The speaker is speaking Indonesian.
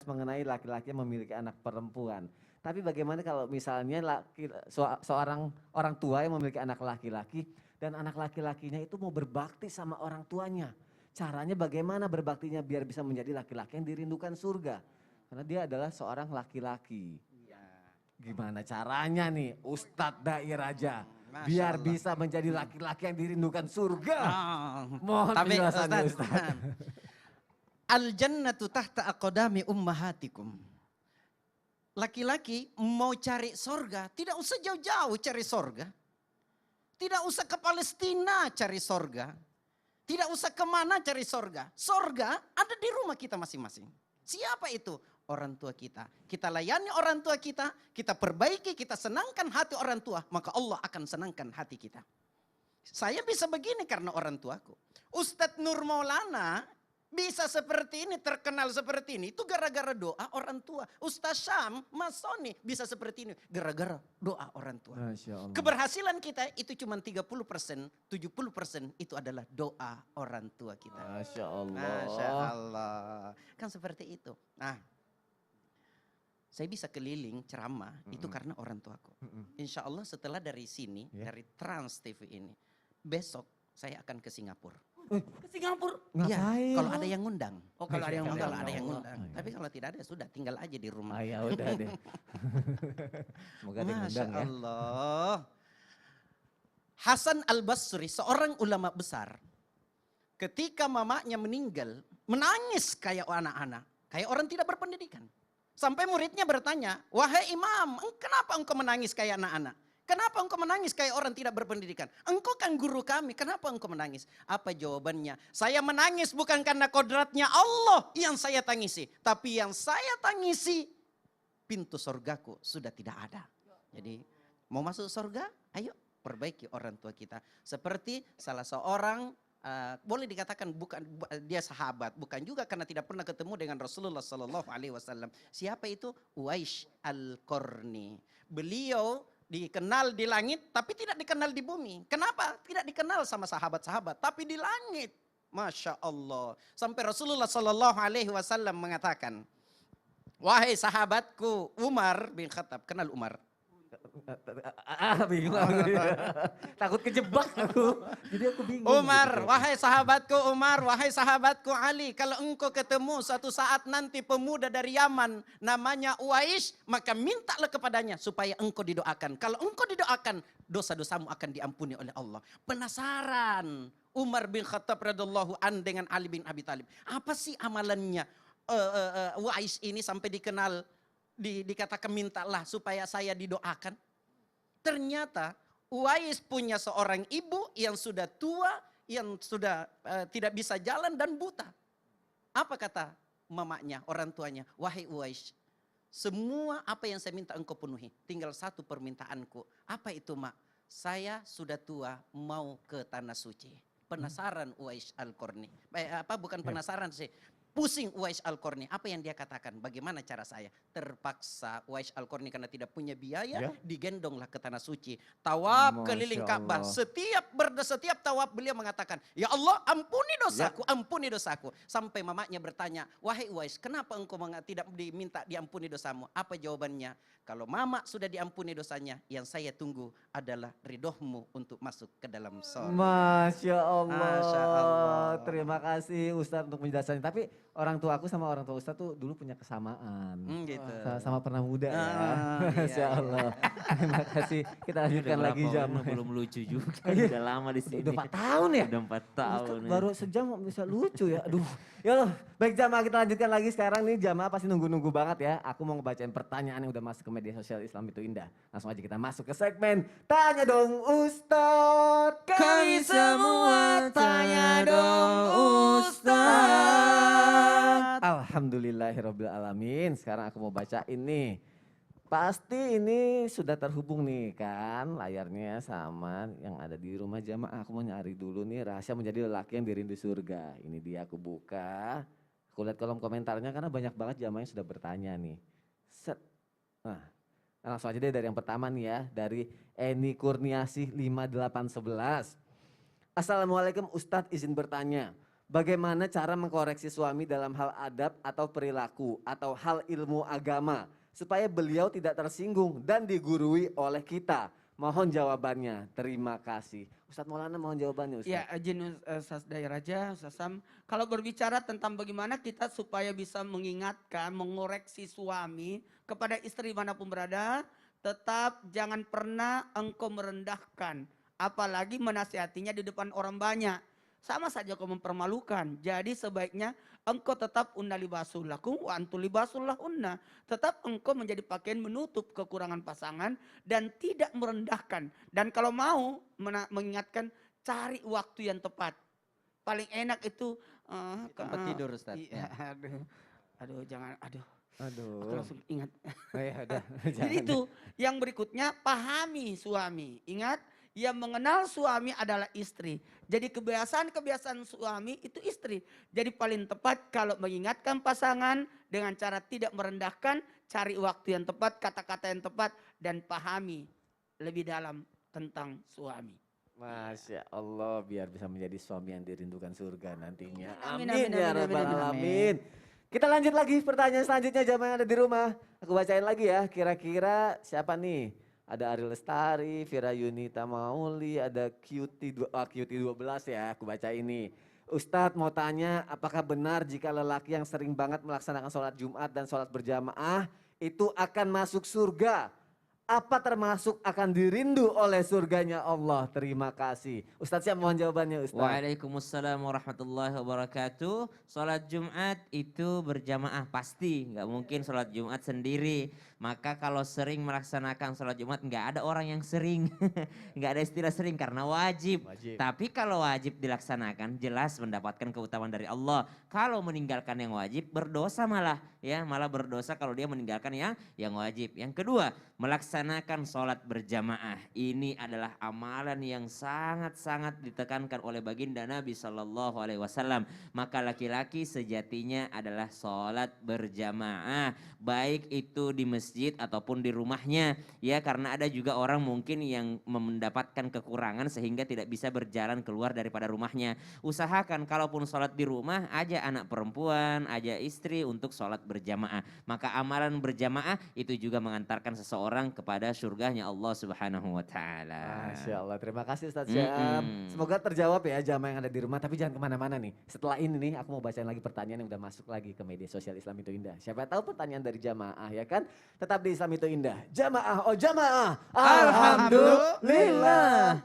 mengenai laki-laki yang memiliki anak perempuan. Tapi bagaimana kalau misalnya seorang orang tua yang memiliki anak laki-laki dan anak laki-lakinya itu mau berbakti sama orang tuanya. Caranya bagaimana berbaktinya biar bisa menjadi laki-laki yang dirindukan surga. Karena dia adalah seorang laki-laki. Gimana caranya nih Ustadz Dai Raja biar bisa menjadi laki-laki yang dirindukan surga? Mohon Tapi penjelasannya Ustadz. Al-jannatu tahta aqdami ummahatikum. Laki-laki mau cari sorga, tidak usah jauh-jauh cari sorga. Tidak usah ke Palestina cari sorga. Tidak usah kemana cari sorga. Sorga ada di rumah kita masing-masing. Siapa itu? Orang tua kita. Kita layani orang tua kita perbaiki, kita senangkan hati orang tua. Maka Allah akan senangkan hati kita. Saya bisa begini karena orang tuaku. Ustadz Nur Maulana bisa seperti ini, terkenal seperti ini. Itu gara-gara doa orang tua. Ustadz Syam, Mas Soni bisa seperti ini. Gara-gara doa orang tua. Keberhasilan kita itu cuma 30%, 70% itu adalah doa orang tua kita. Masya Allah. Masya Allah. Kan seperti itu. Nah, saya bisa keliling ceramah itu karena orang tuaku. Insya Allah setelah dari sini, dari Trans TV ini, besok saya akan ke Singapura. Ke Singapura? Iya, kalau ada yang ngundang. Oh, kalau ada yang ngundang, ada yang ngundang. Tapi kalau tidak ada sudah tinggal aja di rumah. Ya udah deh. Semoga ada yang ngundang ya. Allah. Hasan Al-Basri, seorang ulama besar. Ketika mamanya meninggal, menangis kayak anak-anak. Kayak orang tidak berpendidikan. Sampai muridnya bertanya, wahai imam, kenapa engkau menangis kayak anak-anak? Kenapa engkau menangis kayak orang tidak berpendidikan? Engkau kan guru kami, kenapa engkau menangis? Apa jawabannya? Saya menangis bukan karena kodratnya Allah yang saya tangisi. Tapi yang saya tangisi, pintu sorgaku sudah tidak ada. Jadi mau masuk sorga, ayo perbaiki orang tua kita. Seperti salah seorang, boleh dikatakan bukan dia sahabat, bukan juga karena tidak pernah ketemu dengan Rasulullah Sallallahu Alaihi Wasallam. Siapa itu? Uwais Al-Qarni. Beliau dikenal di langit tapi tidak dikenal di bumi. Kenapa? Tidak dikenal sama sahabat-sahabat tapi di langit. Masya Allah. Sampai Rasulullah Sallallahu Alaihi Wasallam mengatakan, wahai sahabatku Umar bin Khattab. Kenal Umar? Bingung aku. Takut kejebak aku. Jadi aku bingung. Umar, gitu. Wahai sahabatku Umar, wahai sahabatku Ali. Kalau engkau ketemu suatu saat nanti pemuda dari Yaman namanya Uwais, maka mintalah kepadanya supaya engkau didoakan. Kalau engkau didoakan, dosa-dosamu akan diampuni oleh Allah. Penasaran Umar bin Khattab radhiyallahu an dengan Ali bin Abi Thalib. Apa sih amalannya Uwais ini sampai dikenal, dikatakan mintalah supaya saya didoakan. Ternyata Uwais punya seorang ibu yang sudah tua, yang sudah tidak bisa jalan dan buta. Apa kata mamanya, orang tuanya? Wahai Uwais, semua apa yang saya minta engkau penuhi. Tinggal satu permintaanku. Apa itu, Mak? Saya sudah tua, mau ke tanah suci. Penasaran Uwais Al-Qarni. Bukan penasaran sih. Pusing Uwais Al-Qarni. Apa yang dia katakan? Bagaimana cara saya? Terpaksa Uwais Al-Qarni karena tidak punya biaya, digendonglah ke tanah suci. Tawaf keliling Ka'bah. Setiap tawaf beliau mengatakan, ya Allah ampuni dosaku, ampuni dosaku. Sampai mamanya bertanya, wahai Uwais, kenapa engkau tidak diminta diampuni dosamu? Apa jawabannya? Kalau mama sudah diampuni dosanya, yang saya tunggu adalah ridhomu untuk masuk ke dalam surga. Masya Allah. Masya Allah. Terima kasih Ustadz untuk penjelasannya. Tapi orang tua aku sama orang tua Ustadz tuh dulu punya kesamaan. Gitu. Sama pernah muda ya. Masya Iya. Allah. Terima kasih. Kita lanjutkan lagi jam. Belum lucu juga. Udah lama di sini. Udah 4 tahun ya? Udah 4 tahun. Ustadz baru sejam bisa lucu ya. Aduh. Ya loh. Baik jamaah, kita lanjutkan lagi sekarang nih. Jamaah pasti nunggu-nunggu banget ya. Aku mau ngebacain pertanyaan yang udah masuk ke media sosial Islam itu Indah. Langsung aja kita masuk ke segmen Tanya Dong Ustadz. Kami semua tanya dong Ustadz. Alhamdulillahirrabbilalamin. Sekarang aku mau baca ini. Pasti ini sudah terhubung nih kan layarnya sama yang ada di rumah jamaah. Aku mau nyari dulu nih rahasia menjadi lelaki yang dirindu surga. Ini dia, aku buka. Aku lihat kolom komentarnya karena banyak banget jamaah yang sudah bertanya nih. Set. Nah, langsung aja deh dari yang pertama nih ya. Dari Eni Kurniasih 5811. Assalamualaikum Ustadz, izin bertanya. bagaimana cara mengkoreksi suami dalam hal adab atau perilaku atau hal ilmu agama supaya beliau tidak tersinggung dan digurui oleh kita. Mohon jawabannya. Terima kasih. Ustadz Maulana mohon jawabannya Ustadz. Ya, izin Ustaz Dairaja, Ustaz Sam. Kalau berbicara tentang bagaimana kita supaya bisa mengingatkan, mengoreksi suami kepada istri manapun berada, tetap jangan pernah engkau merendahkan, apalagi menasihatinya di depan orang banyak. Sama saja kau mempermalukan. Jadi sebaiknya engkau tetap unna libasul lakum wa antum libasul lahunna. Tetap engkau menjadi pakaian menutup kekurangan pasangan dan tidak merendahkan. Dan kalau mau mengingatkan, cari waktu yang tepat. Paling enak itu Tempat tidur Ustaz. Iya, aduh jangan, aku Aduh. langsung ingat. Oh ya udah. Jadi itu yang berikutnya, pahami suami. Ingat, yang mengenal suami adalah istri. Jadi kebiasaan-kebiasaan suami itu istri. Jadi paling tepat kalau mengingatkan pasangan dengan cara tidak merendahkan, cari waktu yang tepat, kata-kata yang tepat, dan pahami lebih dalam tentang suami. Masya Allah, biar bisa menjadi suami yang dirindukan surga nantinya. Amin, Amin, amin, ya amin, rabbal amin, amin. alamin. Kita lanjut lagi pertanyaan selanjutnya jamaah yang ada di rumah. Aku bacain lagi ya, kira-kira siapa nih? Ada Ari Lestari, Vira Yunita Mauli, ada QT12 ya, aku baca ini. Ustadz mau tanya, apakah benar jika lelaki yang sering banget melaksanakan sholat Jumat dan sholat berjamaah itu akan masuk surga? Apa termasuk akan dirindu oleh surganya Allah? Terima kasih. Ustadz siap mohon jawabannya Ustadz. Waalaikumsalam warahmatullahi wabarakatuh. Sholat Jumat itu berjamaah pasti, nggak mungkin sholat Jumat sendiri. Maka kalau sering melaksanakan sholat Jumat nggak ada orang yang sering, nggak ada istilah sering karena wajib. Tapi kalau wajib dilaksanakan jelas mendapatkan keutamaan dari Allah. Kalau meninggalkan yang wajib berdosa malah malah berdosa kalau dia meninggalkan yang wajib. Yang kedua, melaksanakan sholat berjamaah ini adalah amalan yang sangat-sangat ditekankan oleh baginda Nabi Shallallahu Alaihi Wasallam. Maka laki-laki sejatinya adalah sholat berjamaah, baik itu di masjid ataupun di rumahnya, karena ada juga orang mungkin yang mendapatkan kekurangan sehingga tidak bisa berjalan keluar daripada rumahnya. Usahakan kalaupun sholat di rumah, aja anak perempuan, aja istri untuk sholat berjamaah. Maka amalan berjamaah itu juga mengantarkan seseorang kepada surganya Allah Subhanahu wa taala. Masya Allah, terima kasih Ustadz Syam. Semoga terjawab ya jamaah yang ada di rumah, tapi jangan kemana-mana nih. Setelah ini nih aku mau bacain lagi pertanyaan yang udah masuk lagi ke media sosial Islam Itu Indah. Siapa tahu pertanyaan dari jamaah ya kan? Tetap di Islam Itu Indah. Jamaah, oh jamaah. Alhamdulillah.